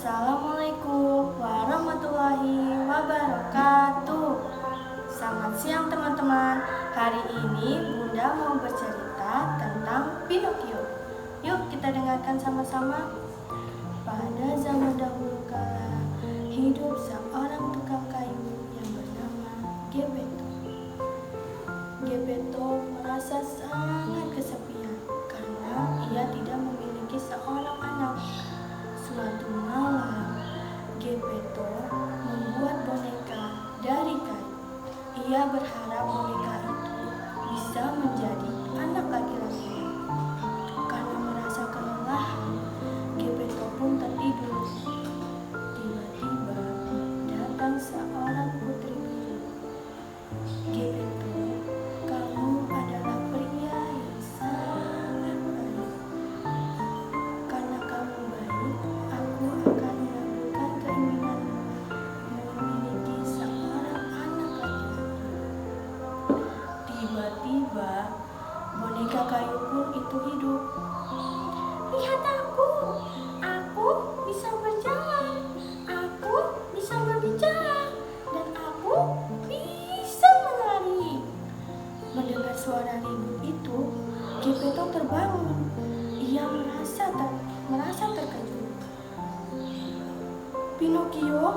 Assalamualaikum warahmatullahi wabarakatuh. Selamat siang teman-teman. Hari ini Bunda mau bercerita tentang Pinocchio. Yuk kita dengarkan sama-sama. Pada zaman dahulu kala, hidup seorang tukang kayu yang bernama Geppetto. Geppetto merasa sangat kesepian karena ia tidak memiliki seorang anak. Suatu malam, Geppetto membuat boneka dari kayu. Ia berharap boneka itu bisa menjadi anak laki-laki. Karena merasa kelelahan, Geppetto pun tertidur. Tiba-tiba datang seorang putri biru. Geppetto, kamu adalah pria yang sangat baik. Karena kamu baik, aku akan mengabulkan keinginanmu memiliki seorang anak laki-laki. Tiba-tiba boneka kayu pun itu hidup. Lihat aku bisa berjalan, aku bisa berbicara, dan aku bisa menari. Mendengar suara ribut itu, Geppetto terbangun. Ia merasa terkejut. Pinocchio,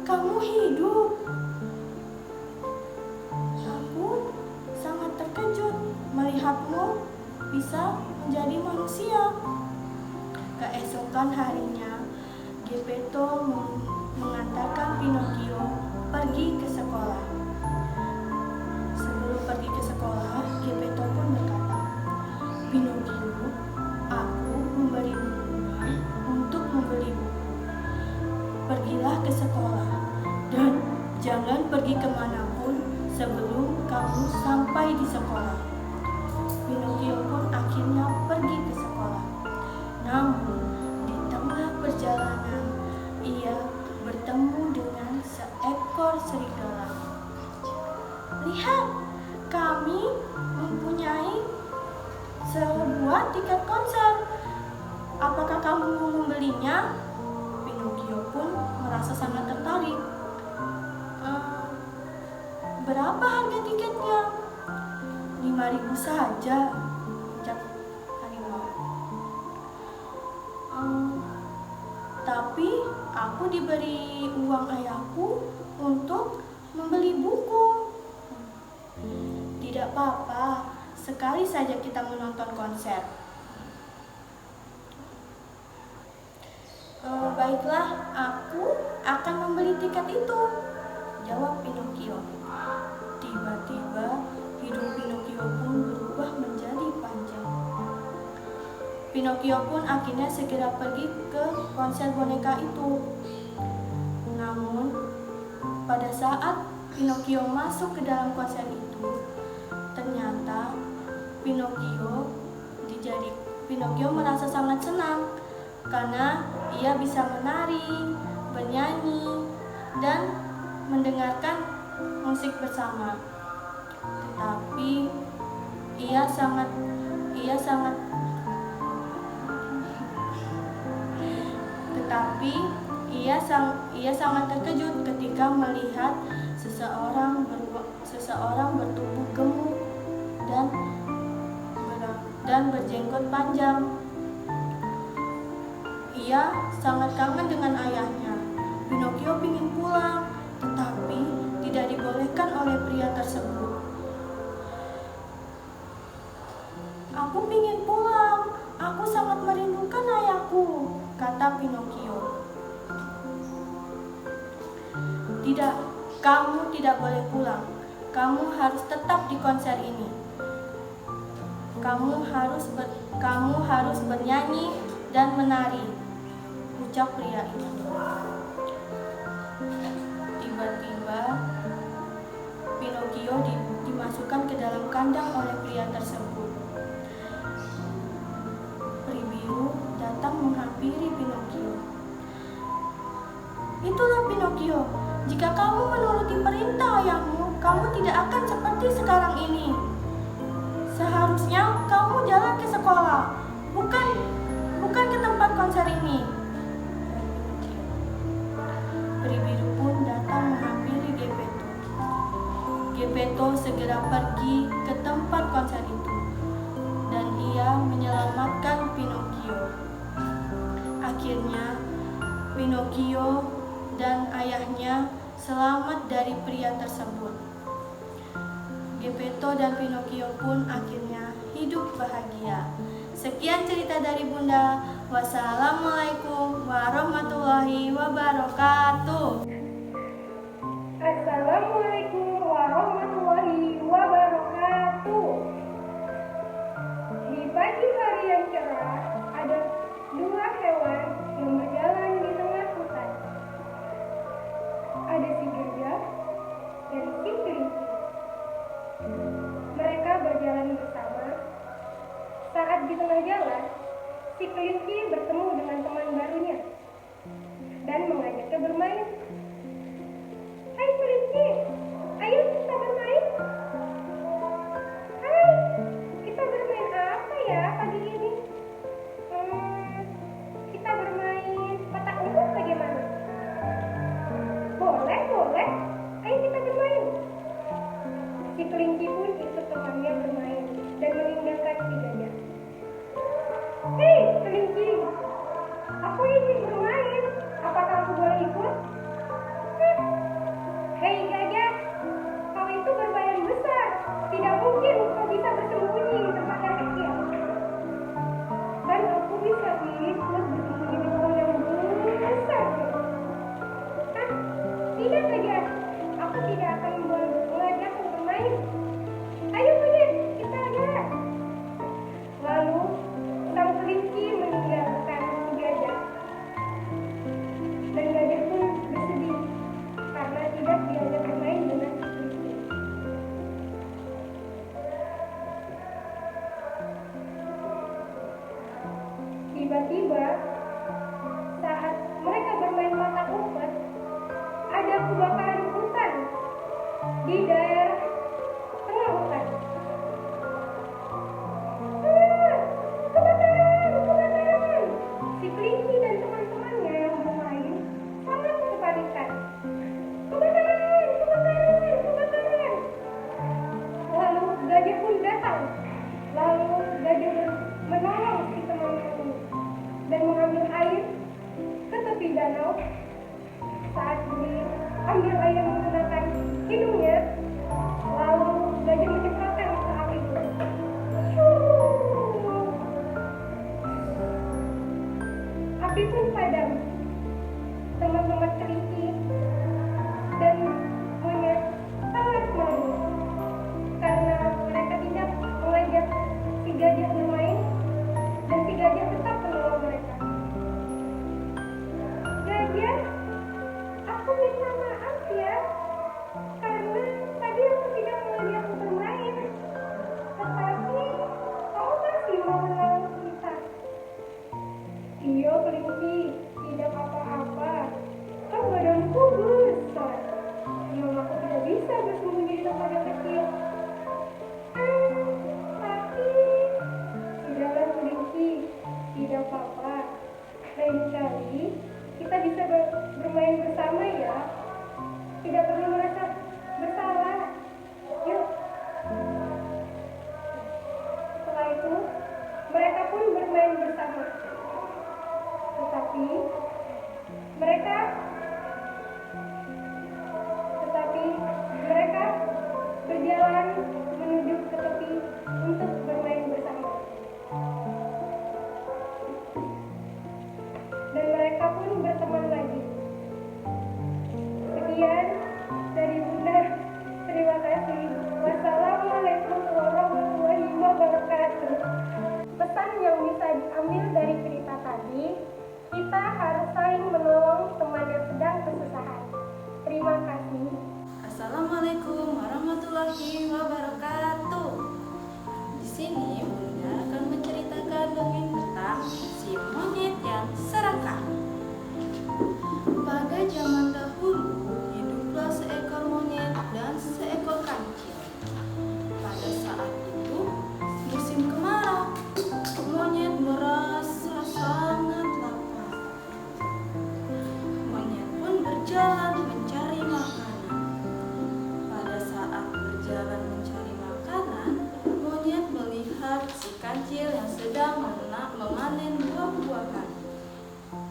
kamu hidup. Aku sangat terkejut melihatmu bisa menjadi manusia. Keesokan harinya, Geppetto mengantarkan Pinocchio pergi ke sekolah. Sebelum pergi ke sekolah, Geppetto pun berkata, Pinocchio, aku memberimu uang untuk membeli buku. Pergilah ke sekolah dan jangan pergi kemanapun sebelum kamu sampai di sekolah. Pinocchio pun akhirnya pergi ke sekolah. Namun di tengah perjalanan ia bertemu dengan seekor serigala. Lihat, kami mempunyai sebuah tiket konser. Apakah kamu mau membelinya? Pinocchio pun merasa sangat tertarik. Berapa harga tiketnya? 5.000 saja, ucap harimau. Tapi aku diberi uang ayahku untuk membeli buku. Tidak apa-apa, sekali saja kita menonton konser. Baiklah, aku akan membeli tiket itu, jawab Pinocchio. Tiba-tiba hidung Pinocchio pun berubah menjadi panjang. Pinocchio pun akhirnya segera pergi ke konser boneka itu. Namun, pada saat Pinocchio masuk ke dalam konser itu, ternyata Pinocchio merasa sangat senang karena ia bisa menari, bernyanyi, dan mendengarkan musik bersama. Tetapi ia sangat terkejut ketika melihat seseorang bertubuh gemuk dan berjenggot panjang. Ia sangat kangen dengan ayahnya. Pinocchio ingin pulang, tetapi tidak dibolehkan oleh pria tersebut. Aku ingin pulang, aku sangat merindukan ayahku, kata Pinocchio. Tidak, kamu tidak boleh pulang. Kamu harus tetap di konser ini. Kamu harus bernyanyi dan menari, ucap pria itu. Tiba-tiba Pinocchio dimasukkan ke dalam kandang oleh pria tersebut. Peri biru datang menghampiri Pinocchio. Itulah Pinocchio, jika kamu menuruti perintah ayahmu, kamu tidak akan seperti sekarang ini. Seharusnya kamu jalan ke sekolah, bukan ke tempat konser ini. peri biru pun datang menghampiri Geppetto. Geppetto segera pergi ke tempat konser itu, dan ia menyelamatkan Pinocchio. Akhirnya, Pinocchio dan ayahnya selamat dari pria tersebut. Geppetto dan Pinocchio pun akhirnya hidup bahagia. Sekian cerita dari Bunda. Wassalamualaikum warahmatullahi wabarakatuh. Assalamualaikum warahmatullahi wabarakatuh. Di pagi hari yang cerah, ada dua hewan yang berjalan di tengah hutan. Ada si gajah dan si kelinci. Mereka berjalan bersama. Saat di tengah jalan, si kelinci bertemu dengan teman barunya dan mengajaknya bermain. Hai kelinci, ayo kita bermain. Hai, kita bermain apa ya pagi ini? Kita bermain petak umpet bagaimana? Boleh, boleh. Ayo kita bermain. Si kelinci pun ikut temannya bermain dan meninggalkan si gajah. Hei kelinci, aku ingin bermain. Apakah aku boleh ikut? Hei gajah, kau itu berbadan besar. Tidak mungkin kau bisa bersembunyi di tempat yang kecil. Dan aku bisa ikut bersembunyi di pohon yang besar. Hah? Tidak gajah, aku tidak akan mengajakmu bermain. Ayo gajah, kita jalan. Lalu sang kelinci meninggalkan si gajah. Dan gajah pun bersedih karena tidak diajak bermain dengan si kelinci. Tiba-tiba saat mereka bermain petak umpet, ada kebakaran hutan di daerah tengah hutan. Kebakaran! Si kelinci dan teman-temannya yang bermain sangat kepanikan. Kebakaran! Lalu gajah pun datang. Lalu gajah menolong si temannya ini dan mengambil air ke tepi danau. Saat diambil air menggunakan hidungnya, lalu gajah menyemprotkan ke api itu. Api pun padam. Teman-teman kelinci dan monyet sangat malu karena mereka tidak mengajak si gajah bermain dan si gajah tetap menolong mereka. Gajah, aku minta maaf ya karena tadi aku tidak mengajakmu bermain, tetapi kau masih mau menolong kita. Iya kelinci, tidak apa-apa. Kau badanmu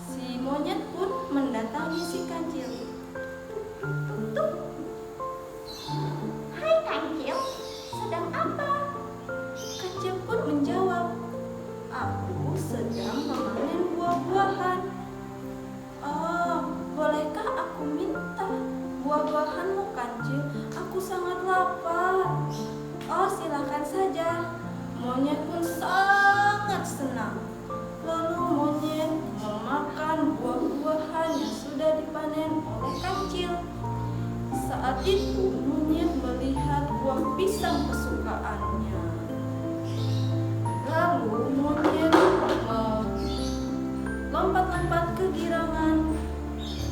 Si monyet pun mendatangi si kancil. Tuk. Hai kancil, sedang apa? Kancil pun menjawab, aku sedang memanen buah-buahan. Oh, bolehkah aku minta buah-buahanmu kancil? Aku sangat lapar. Oh, silakan saja. Monyet pun sangat senang. Lalu monyet memakan buah-buahan yang sudah dipanen oleh kancil. Saat itu monyet melihat buah pisang kesukaannya. Lalu monyet lompat-lompat ke girangan,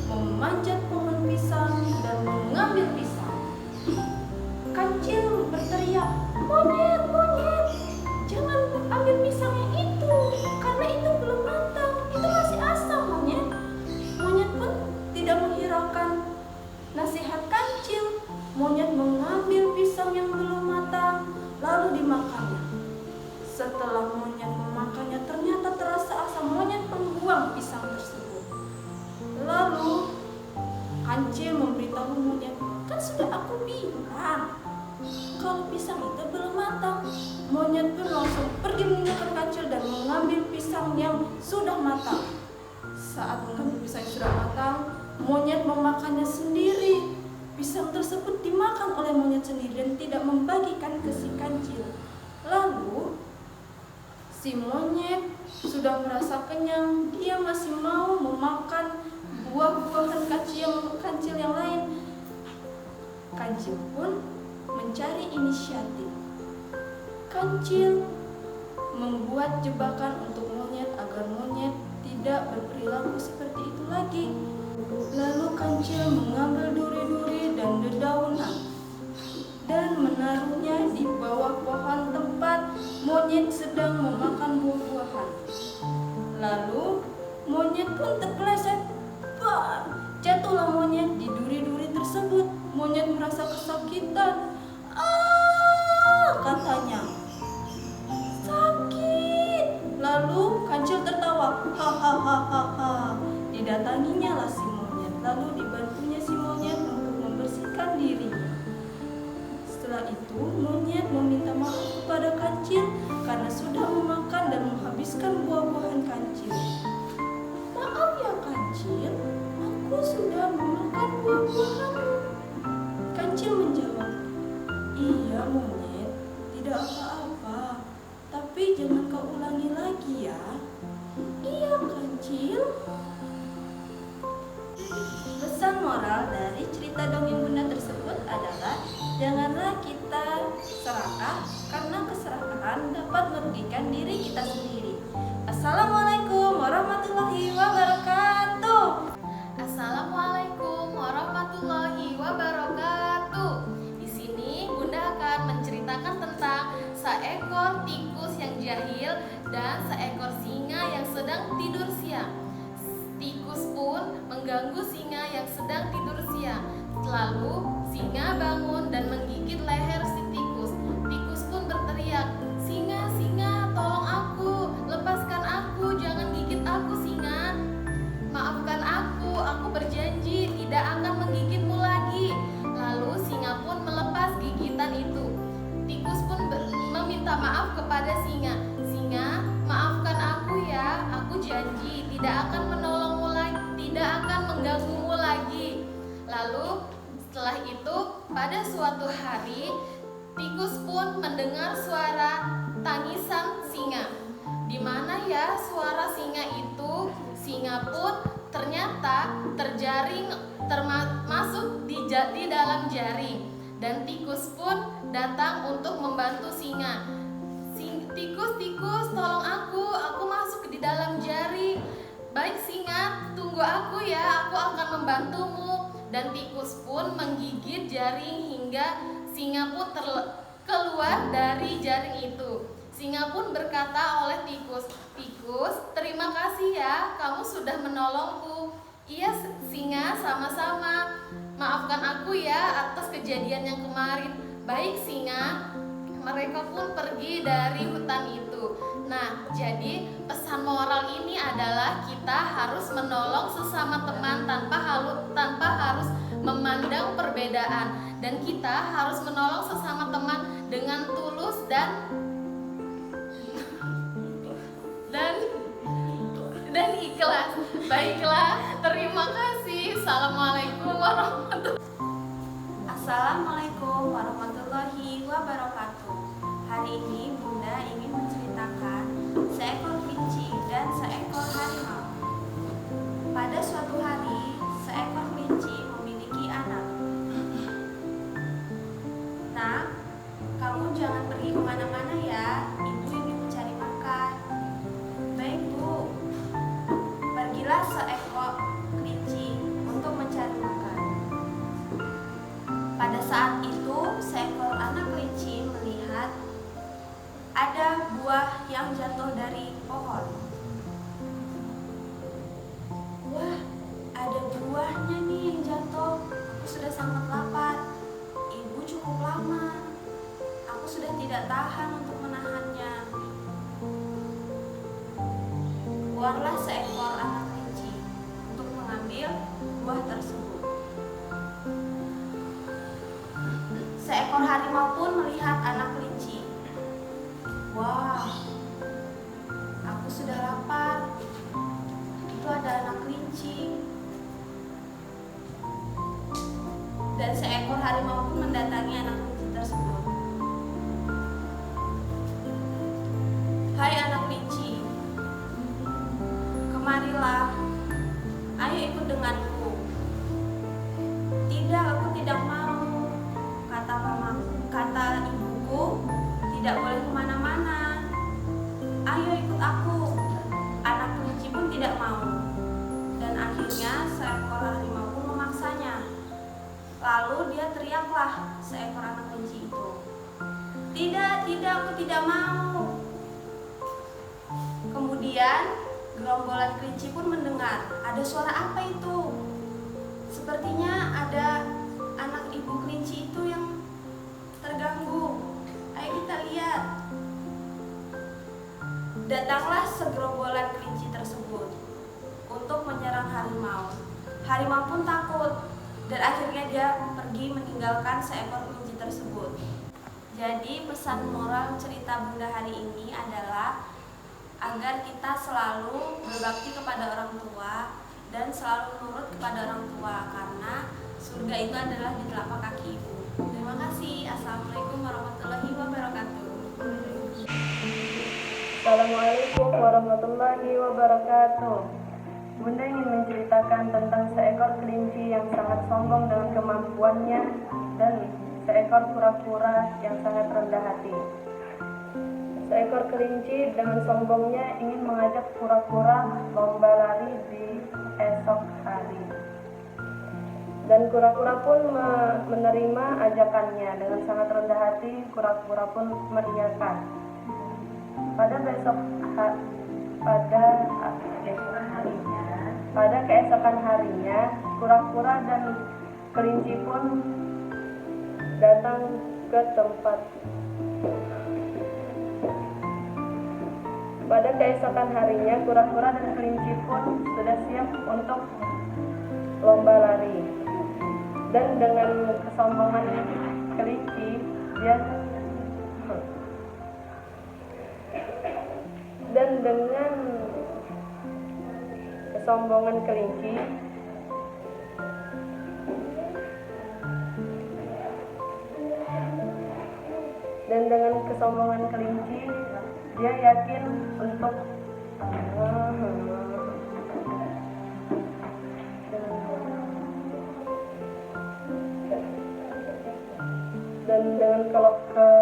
memanjat pohon pisang dan mengambil pisang. Kancil berteriak, monyet, monyet, jangan ambil pisang yang itu, karena itu belum matang, itu masih asam monyet. Monyet pun tidak menghiraukan nasihat kancil. Monyet mengambil pisang yang belum matang, lalu dimakannya. Setelah monyet memakannya, ternyata terasa asam. Monyet membuang pisang tersebut. Lalu kancil memberitahu monyet, kan sudah aku bilang kalau pisang itu belum matang. Monyet pun langsung pergi meninggalkan kancil dan mengambil pisang yang sudah matang. Saat mengambil pisang yang sudah matang, monyet memakannya sendiri. Pisang tersebut dimakan oleh monyet sendiri dan tidak membagikan ke si kancil. Lalu si monyet sudah merasa kenyang, dia masih mau memakan buah-buahan kancil yang lain. Kancil pun mencari inisiatif. Kancil membuat jebakan untuk monyet agar monyet tidak berperilaku seperti itu lagi. Lalu kancil mengambil duri-duri dan dedaunan dan menaruhnya di bawah pohon tempat monyet sedang memakan buah-buahan. Lalu monyet pun terpeleset. Jatuhlah monyet di duri-duri tersebut. Monyet merasa kesakitan. Katanya, sakit. Lalu kancil tertawa. Hahaha. Didatanginya lah si monyet. Lalu dibantunya si monyet untuk membersihkan dirinya. Setelah itu monyet meminta maaf kepada kancil karena sudah memakan dan menghabiskan buah-buahan kancil. Maaf ya kancil, aku sudah memakan buah-buahanmu. Kancil menjawab, iya monyet, tidak apa-apa, tapi jangan kau ulangi lagi ya. Iya kancil. Pesan moral dari cerita dongeng Bunda tersebut adalah janganlah kita serakah karena keserakahan dapat merugikan diri kita sendiri. Assalamualaikum warahmatullahi wabarakatuh. Assalamualaikum warahmatullahi wabarakatuh. Di sini Bunda akan menceritakan tentang seekor tikus yang jahil dan seekor singa yang sedang tidur siang. Tikus pun mengganggu singa yang sedang tidur siang. Lalu singa bangun dan menggigit leher si tikus. Tikus pun berteriak, "Singa, singa, tolong aku, lepaskan aku, jangan gigit aku singa. Maafkan aku berjanji tidak akan menggigitmu lagi." Lalu singa pun melepas gigitan itu. Tikus pun meminta maaf kepada singa. "Singa, maafkan aku ya, aku janji tidak akan menolongmu lagi, tidak akan mengganggumu lagi." Lalu setelah itu pada suatu hari tikus pun mendengar suara tangisan singa. Di mana ya suara singa itu? Singa pun ternyata terjaring termasuk di dalam jaring dan tikus pun datang untuk membantu singa. Tikus, tolong aku masuk di dalam jaring. Baik singa, tunggu aku ya, aku akan membantumu. Dan tikus pun menggigit jaring hingga singa pun keluar dari jaring itu. Singa pun berkata oleh tikus, "Tikus, terima kasih ya, kamu sudah menolongku." "Iya singa, sama-sama. Maafkan aku ya atas kejadian yang kemarin." "Baik singa." Mereka pun pergi dari hutan itu. Nah, jadi pesan moral ini adalah adalah kita harus menolong sesama teman tanpa harus memandang perbedaan, dan kita harus menolong sesama teman dengan tulus dan ikhlas. Baiklah, terima kasih. Assalamualaikum warahmatullahi wabarakatuh. Hari ini Bunda ingin menceritakan seekor kelinci dan seekor harimau. Pada suatu hari, seekor kelinci memiliki anak. Nak, kamu jangan pergi kemana-mana ya, ibu ingin mencari makan. Baik Bu, pergilah seekor kelinci untuk mencari makan. Pada saat itu, seekor anak kelinci melihat ada buah yang jatuh dari pohon. Wah, ada buahnya nih yang jatuh. Aku sudah sangat lapar. Ibu cukup lama. Aku sudah tidak tahan untuk menahannya. Keluarlah seekor anak kelinci untuk mengambil buah tersebut. Seekor harimau pun melihat anak kelinci. Wah, aku sudah lapar. Itu ada anak kelinci. Dan seekor harimau pun mendatangi anak kelinci tersebut. Hai anak kelinci, kemarilah, ayo ikut denganku. Tidak, aku tidak mau, kata ibuku, tidak boleh kemana-mana. Ayo ikut aku. Anak kelinci pun tidak mau. Dan akhirnya seekor harimau pun memaksanya. Lalu dia teriaklah seekor anak kelinci itu. Tidak, aku tidak mau. Kemudian gerombolan kelinci pun mendengar ada suara apa itu. Sepertinya ada anak ibu kelinci itu yang terganggu. Ayo kita lihat. Datanglah segerombolan kelinci tersebut untuk menyerang harimau. Harimau pun takut dan akhirnya dia pergi meninggalkan seekor kelinci tersebut. Jadi pesan moral cerita Bunda hari ini adalah agar kita selalu berbakti kepada orang tua dan selalu nurut kepada orang tua, karena surga itu adalah di telapak kaki ibu. Terima kasih. Assalamualaikum warahmatullahi wabarakatuh. Assalamualaikum warahmatullahi wabarakatuh. Bunda ingin menceritakan tentang seekor kelinci yang sangat sombong dengan kemampuannya dan seekor kura-kura yang sangat rendah hati. Seekor kelinci dengan sombongnya ingin mengajak kura-kura lomba lari di esok hari. Dan kura-kura pun menerima ajakannya. Dengan sangat rendah hati, kura-kura pun mengiyakan. Pada keesokan harinya, kura-kura dan kelinci pun datang ke tempat. Pada keesokan harinya, kura-kura dan kelinci pun sudah siap untuk lomba lari. Dan dengan kesombongan kelinci, dia yakin untuk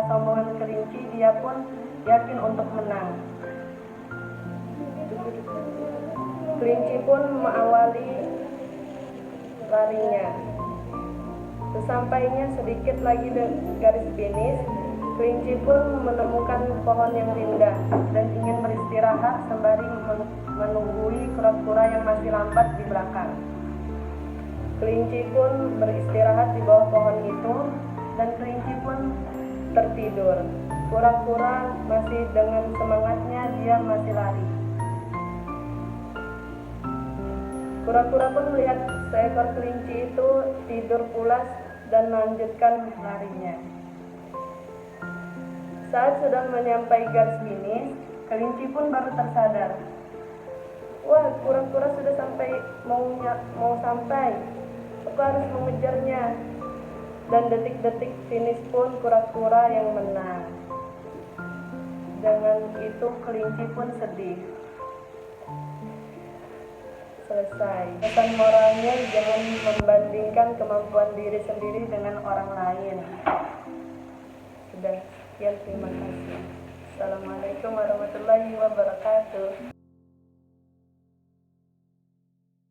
kesombongan kelinci, dia pun yakin untuk menang. Kelinci pun mengawali larinya. Sesampainya sedikit lagi dari garis finish, kelinci pun menemukan pohon yang rindang dan ingin beristirahat sembari menunggui kura-kura yang masih lambat di belakang. Kelinci pun beristirahat di bawah pohon itu dan kelinci pun tertidur. Kura-kura masih dengan semangatnya, dia masih lari. Kura-kura pun melihat seekor kelinci itu tidur pulas dan melanjutkan larinya. Saat sudah menyampai garis finish, kelinci pun baru tersadar. Wah, kura-kura sudah mau sampai. Aku harus mengejarnya. Dan detik-detik finish pun kura-kura yang menang. Dengan itu kelinci pun sedih. Selesai. Pesan moralnya, jangan membandingkan kemampuan diri sendiri dengan orang lain. Sudah sekian, terima kasih. Assalamualaikum warahmatullahi wabarakatuh.